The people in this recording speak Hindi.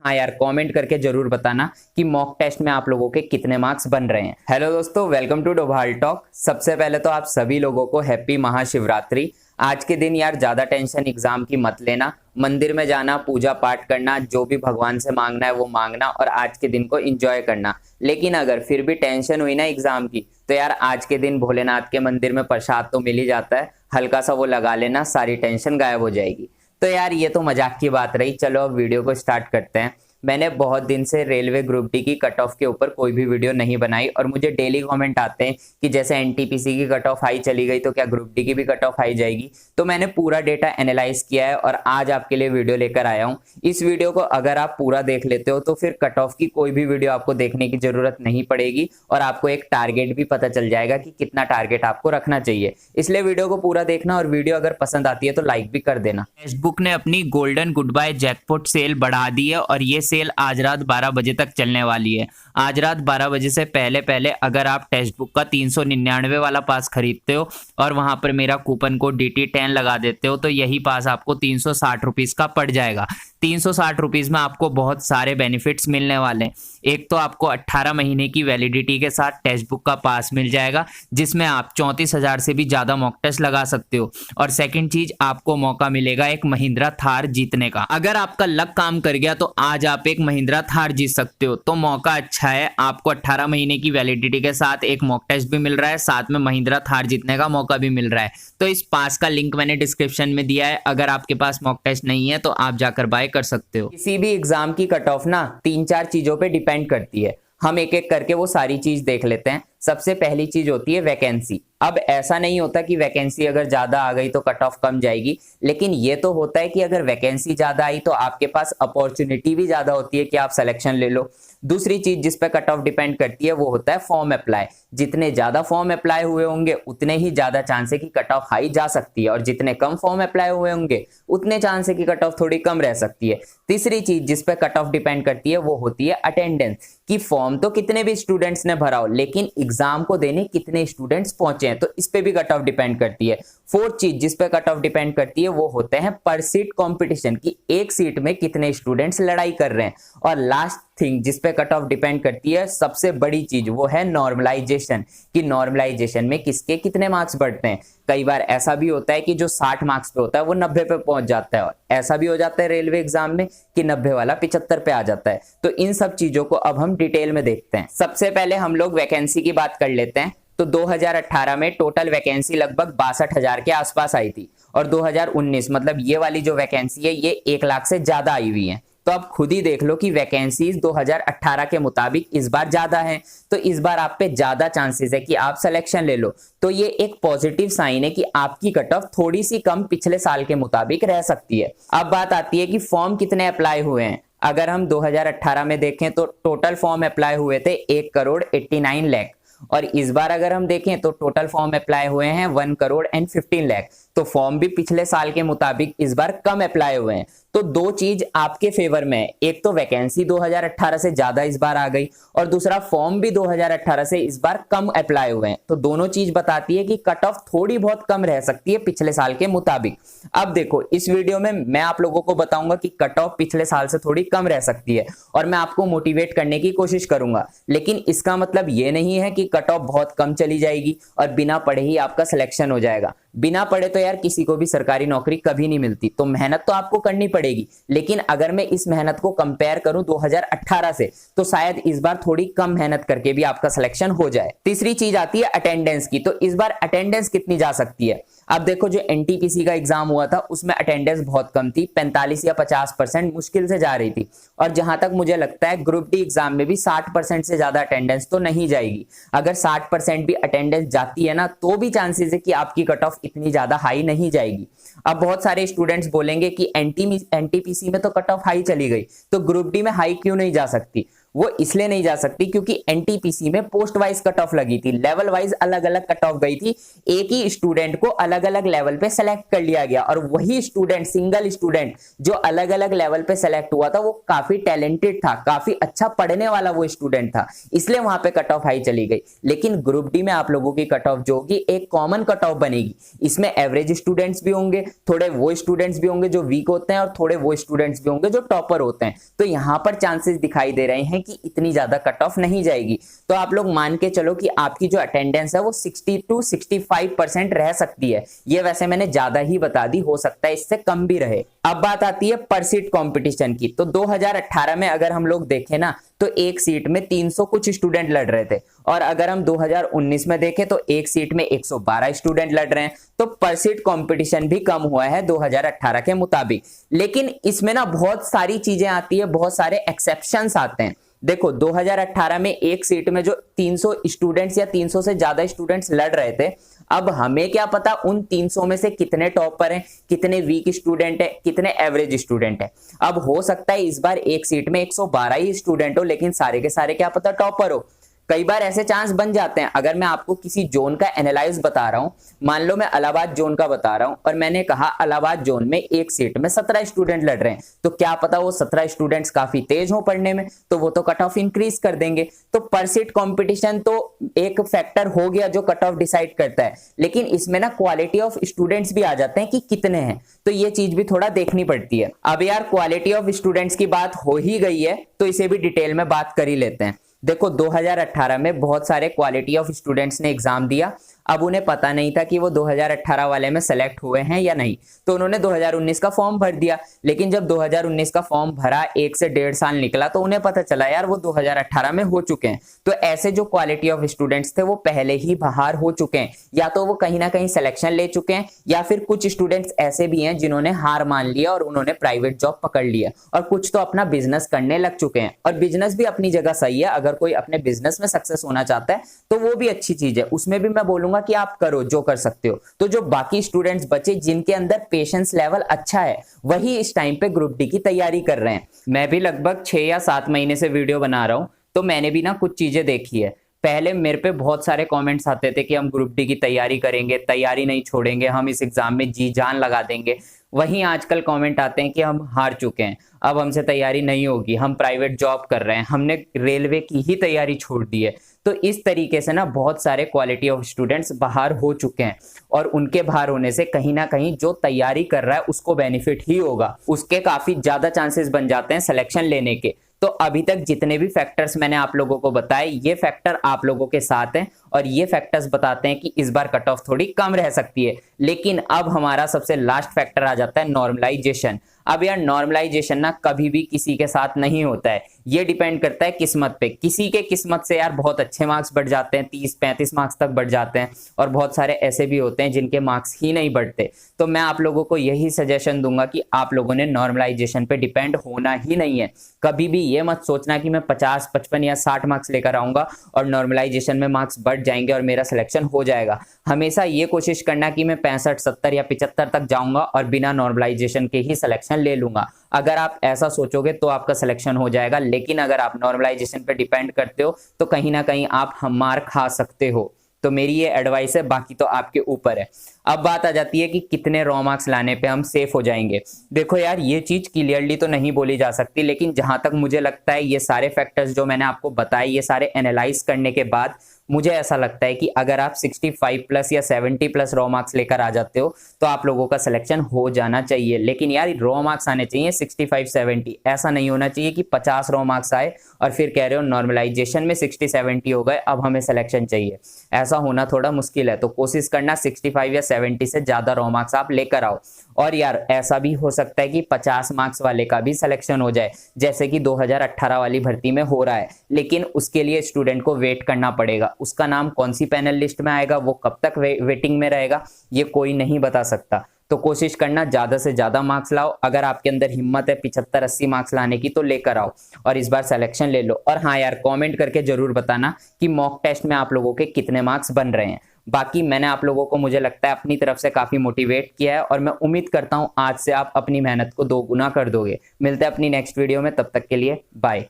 हाँ यार, कमेंट करके जरूर बताना कि मॉक टेस्ट में आप लोगों के कितने मार्क्स बन रहे हैं। हेलो दोस्तों, वेलकम टू डोभाल टॉक। सबसे पहले तो आप सभी लोगों को हैप्पी महाशिवरात्रि। आज के दिन यार ज्यादा टेंशन एग्जाम की मत लेना, मंदिर में जाना, पूजा पाठ करना, जो भी भगवान से मांगना है वो मांगना और आज के दिन को एंजॉय करना। लेकिन अगर फिर भी टेंशन हुई ना एग्जाम की, तो यार आज के दिन भोलेनाथ के मंदिर में प्रसाद तो मिल ही जाता है, हल्का सा वो लगा लेना, सारी टेंशन गायब हो जाएगी। तो यार ये तो मजाक की बात रही, चलो अब वीडियो को स्टार्ट करते हैं। मैंने बहुत दिन से रेलवे ग्रुप डी की कट ऑफ के ऊपर कोई भी वीडियो नहीं बनाई और मुझे डेली कमेंट आते हैं कि जैसे एनटीपीसी की कट ऑफ हाई चली गई तो क्या ग्रुप डी की भी कट ऑफ हाई जाएगी। तो मैंने पूरा डेटा एनालाइज किया है और आज आपके लिए वीडियो लेकर आया हूं। इस वीडियो को अगर आप पूरा देख लेते हो तो फिर कट ऑफ की कोई भी वीडियो आपको देखने की जरूरत नहीं पड़ेगी और आपको एक टारगेट भी पता चल जाएगा कि कितना टारगेट आपको रखना चाहिए। इसलिए वीडियो को पूरा देखना और वीडियो अगर पसंद आती है तो लाइक भी कर देना। टेक्स्ट बुक ने अपनी golden goodbye jackpot sale बढ़ा दी है और ये सेल आज रात 12 बजे तक चलने वाली है। आज रात 12 बजे से पहले पहले अगर आप टेक्स्ट बुक का 399 वाला पास खरीदते हो और वहां पर मेरा कूपन कोड DT10 लगा देते हो तो यही पास आपको 360 रुपीज का पड़ जाएगा। 360 रुपीज में आपको बहुत सारे बेनिफिट्स मिलने वाले हैं। एक तो आपको 18 महीने की वैलिडिटी के साथ टेक्स्ट बुक का पास मिल जाएगा जिसमें आप 34,000 से भी ज्यादा मॉक टेस्ट लगा सकते हो। और सेकंड चीज, आपको मौका मिलेगा एक महिंद्रा थार जीतने का। अगर आपका लक काम कर गया तो आज आप एक महिंद्रा थार जीत सकते हो। तो मौका अच्छा है, आपको 18 महीने की वैलिडिटी के साथ एक मॉक टेस्ट भी मिल रहा है, साथ में महिंद्रा थार जीतने का मौका भी मिल रहा है। तो इस पास का लिंक मैंने डिस्क्रिप्शन में दिया है, अगर आपके पास मॉक टेस्ट नहीं है तो आप जाकर बाय कर सकते हो। किसी भी एग्जाम की कट ऑफ ना 3-4 चीजों पे डिपेंड करती है। हम एक एक करके वो सारी चीज देख लेते हैं। सबसे पहली चीज होती है वैकेंसी। अब ऐसा नहीं होता कि वैकेंसी अगर ज्यादा आ गई तो कट ऑफ कम जाएगी, लेकिन ये तो होता है कि अगर वैकेंसी ज्यादा आई तो आपके पास अपॉर्चुनिटी भी ज्यादा होती है कि आप सिलेक्शन ले लो। दूसरी चीज जिस पे कट ऑफ डिपेंड करती है वो होता है फॉर्म अप्लाई। जितने ज्यादा फॉर्म अप्लाई हुए होंगे उतने ही ज्यादा चांस है कि कट ऑफ हाई जा सकती है और जितने कम फॉर्म अप्लाई हुए होंगे उतने चांस है कि कट ऑफ थोड़ी कम रह सकती है। तीसरी चीज जिस पे कट ऑफ डिपेंड करती है वो होती है अटेंडेंस, कि फॉर्म तो कितने भी स्टूडेंट्स ने भरा हो लेकिन एग्जाम को देने कितने स्टूडेंट्स पहुंचे हैं, तो इस पे भी कट ऑफ डिपेंड करती है। फोर्थ चीज जिस पे कट ऑफ डिपेंड करती है वो होते हैं पर सीट कंपटीशन, की एक सीट में कितने स्टूडेंट्स लड़ाई कर रहे हैं। और लास्ट थिंग जिस पे कट ऑफ डिपेंड करती है, सबसे बड़ी चीज, वो है नॉर्मलाइजेशन, कि नॉर्मलाइजेशन में किसके कितने मार्क्स बढ़ते हैं। कई बार ऐसा भी होता है कि जो 60 मार्क्स पे होता है वो 90 पे पहुंच जाता है और ऐसा भी हो जाता है रेलवे एग्जाम में कि 90 वाला 75 पे आ जाता है। तो इन सब चीजों को अब हम डिटेल में देखते हैं। सबसे पहले हम लोग वैकेंसी की बात कर लेते हैं। तो 2018 में टोटल वैकेंसी लगभग 62,000 के आसपास आई थी और 2019 मतलब ये वाली जो वैकेंसी है ये 1 लाख से ज्यादा आई हुई है। तो अब खुद ही देख लो कि वैकेंसीज 2018 के मुताबिक इस बार ज्यादा है, तो इस बार आप पे ज्यादा चांसेस है कि आप सिलेक्शन ले लो। तो ये एक पॉजिटिव साइन है कि आपकी कट ऑफ थोड़ी सी कम पिछले साल के मुताबिक रह सकती है। अब बात आती है कि फॉर्म कितने अप्लाई हुए हैं। अगर हम 2018 में देखें तो टोटल फॉर्म अप्लाई हुए थे 1,89,00,000 और इस बार अगर हम देखें तो टोटल फॉर्म अप्लाई हुए हैं 1,15,00,000। तो फॉर्म भी पिछले साल के मुताबिक इस बार कम अप्लाई हुए हैं। तो दो चीज आपके फेवर में है, एक तो वैकेंसी 2018 से ज्यादा इस बार आ गई और दूसरा फॉर्म भी 2018 से इस बार कम अप्लाई हुए हैं। तो दोनों चीज बताती है कि कट ऑफ थोड़ी बहुत कम रह सकती है पिछले साल के मुताबिक। अब देखो, इस वीडियो में मैं आप लोगों को बताऊंगा कि कट ऑफ पिछले साल से थोड़ी कम रह सकती है और मैं आपको मोटिवेट करने की कोशिश करूंगा, लेकिन इसका मतलब ये नहीं है कि कट ऑफ बहुत कम चली जाएगी और बिना पढ़े ही आपका सिलेक्शन हो जाएगा। बिना पढ़े तो यार किसी को भी सरकारी नौकरी कभी नहीं मिलती, तो मेहनत तो आपको करनी पड़ेगी। लेकिन अगर मैं इस मेहनत को कंपेयर करूं 2018 से, तो शायद इस बार थोड़ी कम मेहनत करके भी आपका सिलेक्शन हो जाए। तीसरी चीज आती है अटेंडेंस की। तो इस बार अटेंडेंस कितनी जा सकती है। अब देखो, जो एनटीपीसी का एग्जाम हुआ था उसमें अटेंडेंस बहुत कम थी, 45 या 50% मुश्किल से जा रही थी। और जहां तक मुझे लगता है ग्रुप डी एग्जाम में भी 60% से ज्यादा अटेंडेंस तो नहीं जाएगी। अगर 60% भी अटेंडेंस जाती है ना तो भी चांसेस है कि आपकी कट ऑफ इतनी ज्यादा हाई नहीं जाएगी। अब बहुत सारे स्टूडेंट्स बोलेंगे कि एनटीपीसी में तो कट ऑफ हाई चली गई, तो ग्रुप डी में हाई क्यों नहीं जा सकती। वो इसलिए नहीं जा सकती क्योंकि एनटीपीसी में पोस्ट वाइज कट ऑफ लगी थी, लेवल वाइज अलग अलग कट ऑफ गई थी, एक ही स्टूडेंट को अलग अलग लेवल पे सेलेक्ट कर लिया गया और वही स्टूडेंट, सिंगल स्टूडेंट जो अलग अलग लेवल पे सेलेक्ट हुआ था वो काफी टैलेंटेड था, काफी अच्छा पढ़ने वाला वो स्टूडेंट था, इसलिए वहां पे कट ऑफ हाई चली गई। लेकिन ग्रुप डी में आप लोगों की कट ऑफ जो होगी एक कॉमन कट ऑफ बनेगी, इसमें एवरेज स्टूडेंट्स भी होंगे, थोड़े वो स्टूडेंट्स भी होंगे जो वीक होते हैं और थोड़े वो स्टूडेंट्स भी होंगे जो टॉपर होते हैं। तो यहां पर चांसेस दिखाई दे रहे हैं कि इतनी ज्यादा कट ऑफ नहीं जाएगी। तो आप लोग मान के चलो कि आपकी जो अटेंडेंस है वो 60 to 65% रह सकती है। ये वैसे मैंने ज्यादा ही बता दी, हो सकता है इससे कम भी रहे। अब बात आती है पर सीट कंपटीशन की। तो 2018 में अगर हम लोग देखें ना तो एक सीट में 300 कुछ स्टूडेंट लड़ रहे थे, और अगर हम 2019 में देखें तो एक सीट में 112 स्टूडेंट लड़ रहे हैं। तो पर सीट कंपटीशन भी कम हुआ है 2018 के मुताबिक। लेकिन इसमें ना बहुत सारी चीजें आती है, बहुत सारे एक्सेप्शंस आते हैं। देखो 2018 में एक सीट में जो 300 स्टूडेंट्स या 300 से ज्यादा स्टूडेंट्स लड़ रहे थे, अब हमें क्या पता उन 300 में से कितने टॉपर हैं, कितने वीक स्टूडेंट हैं, कितने एवरेज स्टूडेंट हैं। अब हो सकता है इस बार एक सीट में 112 ही स्टूडेंट हो लेकिन सारे के सारे क्या पता टॉपर हो। कई बार ऐसे चांस बन जाते हैं। अगर मैं आपको किसी जोन का एनालाइज बता रहा हूं, मान लो मैं इलाहाबाद जोन का बता रहा हूं और मैंने कहा इलाहाबाद जोन में एक सीट में 17 स्टूडेंट लड़ रहे हैं, तो क्या पता वो 17 स्टूडेंट्स काफी तेज हो पढ़ने में, तो वो तो कट ऑफ इंक्रीज कर देंगे। तो पर सीट कंपटीशन तो एक फैक्टर हो गया जो कट ऑफ डिसाइड करता है, लेकिन इसमें ना क्वालिटी ऑफ स्टूडेंट्स भी आ जाते हैं कि कितने हैं, तो ये चीज भी थोड़ा देखनी पड़ती है। अब यार क्वालिटी ऑफ स्टूडेंट्स की बात हो ही गई है तो इसे भी डिटेल में बात कर ही लेते हैं। देखो 2018 में बहुत सारे क्वालिटी ऑफ स्टूडेंट्स ने एग्जाम दिया। अब उन्हें पता नहीं था कि वो 2018 वाले में सेलेक्ट हुए हैं या नहीं, तो उन्होंने 2019 का फॉर्म भर दिया। लेकिन जब 2019 का फॉर्म भरा, 1 से 1.5 साल निकला, तो उन्हें पता चला यार वो 2018 में हो चुके हैं। तो ऐसे जो क्वालिटी ऑफ स्टूडेंट्स थे वो पहले ही बाहर हो चुके हैं, या तो वो कहीं ना कहीं सिलेक्शन ले चुके हैं, या फिर कुछ स्टूडेंट्स ऐसे भी हैं जिन्होंने हार मान लिया और उन्होंने प्राइवेट जॉब पकड़ लिया, और कुछ तो अपना बिजनेस करने लग चुके हैं। और बिजनेस भी अपनी जगह सही है, अगर कोई अपने बिजनेस में सक्सेस होना चाहता है तो वो भी अच्छी चीज है, उसमें भी मैं बोलूंगा कि आप करो जो कर सकते हो। तो जो बाकी स्टूडेंट्स बचे जिनके अंदर पेशेंस लेवल अच्छा है, वही इस टाइम पे ग्रुप डी की तैयारी कर रहे हैं। मैं भी लगभग 6 या 7 महीने से वीडियो बना रहा हूं, तो मैंने भी ना कुछ चीजें देखी है। पहले मेरे पे बहुत सारे कमेंट्स आते थे कि हम ग्रुप डी की तैयारी करेंगे, तैयारी नहीं छोड़ेंगे, हम इस एग्जाम में जी जान लगा देंगे। वहीं आजकल कमेंट आते हैं कि हम हार चुके हैं, अब हमसे तैयारी नहीं होगी, हम प्राइवेट जॉब कर रहे हैं, हमने रेलवे की ही तैयारी छोड़ दी है। तो इस तरीके से ना बहुत सारे क्वालिटी ऑफ स्टूडेंट्स बाहर हो चुके हैं, और उनके बाहर होने से कहीं ना कहीं जो तैयारी कर रहा है उसको बेनिफिट ही होगा, उसके काफी ज्यादा चांसेस बन जाते हैं सिलेक्शन लेने के। तो अभी तक जितने भी फैक्टर्स मैंने आप लोगों को बताए, ये फैक्टर आप लोगों के साथ हैं, और ये फैक्टर्स बताते हैं कि इस बार कट ऑफ थोड़ी कम रह सकती है। लेकिन अब हमारा सबसे लास्ट फैक्टर आ जाता है नॉर्मलाइजेशन। अब यार नॉर्मलाइजेशन ना कभी भी किसी के साथ नहीं होता है, ये डिपेंड करता है किस्मत पे। किसी के किस्मत से यार बहुत अच्छे मार्क्स बढ़ जाते हैं, 30-35 मार्क्स तक बढ़ जाते हैं, और बहुत सारे ऐसे भी होते हैं जिनके मार्क्स ही नहीं बढ़ते। तो मैं आप लोगों को यही सजेशन दूंगा कि आप लोगों ने नॉर्मलाइजेशन पे डिपेंड होना ही नहीं है। कभी भी ये मत सोचना कि मैं 50, 55 या 60 मार्क्स लेकर आऊंगा और नॉर्मलाइजेशन में मार्क्स बढ़ जाएंगे और मेरा सिलेक्शन हो जाएगा। हमेशा ये कोशिश करना कि मैं 65, 70 या 75 तक जाऊंगा और बिना नॉर्मलाइजेशन के ही सिलेक्शन ले लूंगा। अगर आप ऐसा सोचोगे तो आपका सिलेक्शन हो जाएगा, लेकिन अगर आप नॉर्मलाइजेशन पे डिपेंड करते हो तो कहीं ना कहीं आप मार खा सकते हो। तो मेरी ये एडवाइस है, बाकी तो आपके ऊपर है। अब बात आ जाती है कि कितने रॉ मार्क्स लाने पे हम सेफ हो जाएंगे। देखो यार ये चीज क्लियरली तो नहीं बोली जा सकती, लेकिन जहां तक मुझे लगता है ये सारे फैक्टर्स जो मैंने आपको बताए, ये सारे एनालाइज करने के बाद मुझे ऐसा लगता है कि अगर आप 65 प्लस या 70 प्लस रॉ मार्क्स लेकर आ जाते हो तो आप लोगों का सिलेक्शन हो जाना चाहिए। लेकिन यार रॉ मार्क्स आने चाहिए 65-70, ऐसा नहीं होना चाहिए कि 50 रॉ मार्क्स आए और फिर कह रहे हो नॉर्मलाइजेशन में 60-70 हो गए, अब हमें सिलेक्शन चाहिए। ऐसा होना थोड़ा मुश्किल है, तो कोशिश करना 65 या 70 से ज्यादा रॉ मार्क्स आप लेकर आओ। और यार ऐसा भी हो सकता है कि 50 मार्क्स वाले का भी सिलेक्शन हो जाए, जैसे कि 2018 वाली भर्ती में हो रहा है, लेकिन उसके लिए स्टूडेंट को वेट करना पड़ेगा। उसका नाम कौन सी पैनल लिस्ट में आएगा, वो कब तक वेटिंग में रहेगा, ये कोई नहीं बता सकता। तो कोशिश करना ज्यादा से ज्यादा मार्क्स लाओ। अगर आपके अंदर हिम्मत है 75-80 मार्क्स लाने की तो लेकर आओ और इस बार सिलेक्शन ले लो। और हाँ यार कमेंट करके जरूर बताना कि मॉक टेस्ट में आप लोगों के कितने मार्क्स बन रहे हैं। बाकी मैंने आप लोगों को मुझे लगता है अपनी तरफ से काफी मोटिवेट किया है, और मैं उम्मीद करता हूं आज से आप अपनी मेहनत को 2 गुना कर दोगे। मिलते हैं अपनी नेक्स्ट वीडियो में, तब तक के लिए बाय।